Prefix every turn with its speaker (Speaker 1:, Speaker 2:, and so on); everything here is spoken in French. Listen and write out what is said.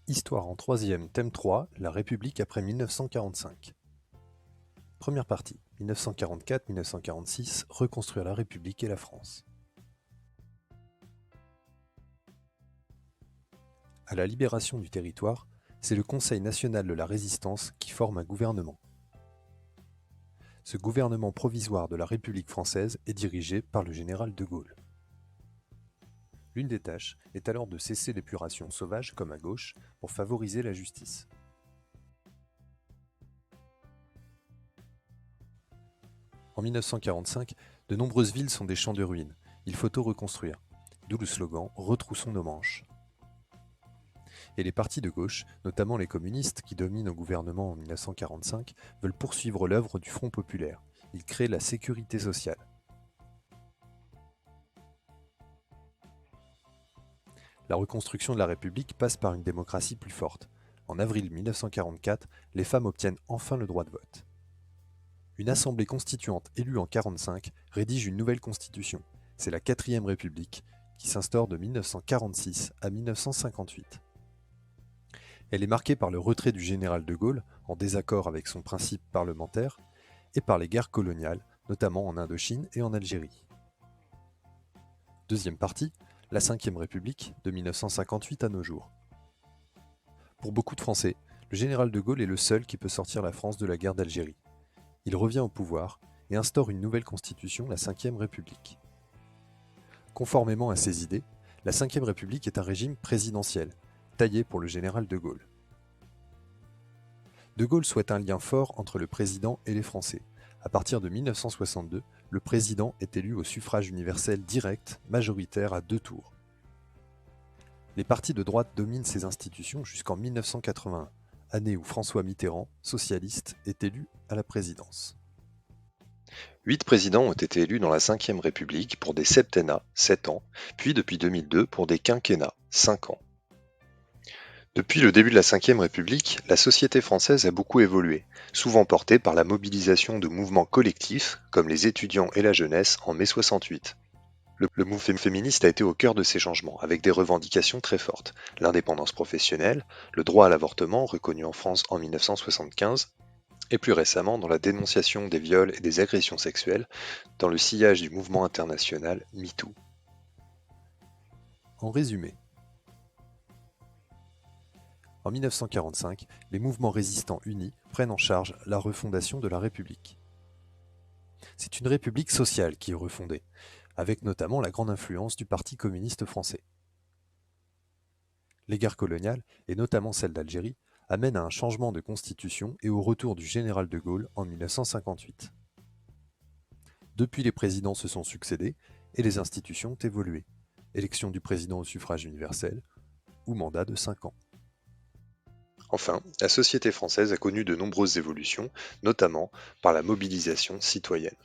Speaker 1: Histoire en troisième, thème 3, la République après 1945. Première partie, 1944-1946, reconstruire la République et la France. À la libération du territoire, c'est le Conseil national de la résistance qui forme un gouvernement. Ce gouvernement provisoire de la République française est dirigé par le général de Gaulle. L'une des tâches est alors de cesser l'épuration sauvage comme à gauche pour favoriser la justice. En 1945, de nombreuses villes sont des champs de ruines. Il faut tout reconstruire. D'où le slogan « Retroussons nos manches ». Et les partis de gauche, notamment les communistes qui dominent au gouvernement en 1945, veulent poursuivre l'œuvre du Front populaire. Ils créent la sécurité sociale. La reconstruction de la République passe par une démocratie plus forte. En avril 1944, les femmes obtiennent enfin le droit de vote. Une assemblée constituante élue en 1945 rédige une nouvelle constitution. C'est la 4e République qui s'instaure de 1946 à 1958. Elle est marquée par le retrait du général de Gaulle, en désaccord avec son principe parlementaire, et par les guerres coloniales, notamment en Indochine et en Algérie. Deuxième partie, la 5e République, de 1958 à nos jours. Pour beaucoup de Français, le général de Gaulle est le seul qui peut sortir la France de la guerre d'Algérie. Il revient au pouvoir et instaure une nouvelle constitution, la 5e République. Conformément à ses idées, la 5e République est un régime présidentiel, taillé pour le général de Gaulle. De Gaulle souhaite un lien fort entre le président et les Français. À partir de 1962, le président est élu au suffrage universel direct, majoritaire à 2 tours. Les partis de droite dominent ces institutions jusqu'en 1981, année où François Mitterrand, socialiste, est élu à la présidence.
Speaker 2: 8 présidents ont été élus dans la 5e République pour des septennats, 7 ans, puis depuis 2002 pour des quinquennats, 5 ans. Depuis le début de la 5e République, la société française a beaucoup évolué, souvent portée par la mobilisation de mouvements collectifs comme les étudiants et la jeunesse en mai 68. Le mouvement féministe a été au cœur de ces changements, avec des revendications très fortes. L'indépendance professionnelle, le droit à l'avortement reconnu en France en 1975, et plus récemment dans la dénonciation des viols et des agressions sexuelles dans le sillage du mouvement international MeToo.
Speaker 1: En résumé, en 1945, les mouvements résistants unis prennent en charge la refondation de la République. C'est une république sociale qui est refondée, avec notamment la grande influence du Parti communiste français. Les guerres coloniales, et notamment celle d'Algérie, amènent à un changement de constitution et au retour du général de Gaulle en 1958. Depuis, les présidents se sont succédés et les institutions ont évolué. Élection du président au suffrage universel ou mandat de 5 ans.
Speaker 2: Enfin, la société française a connu de nombreuses évolutions, notamment par la mobilisation citoyenne.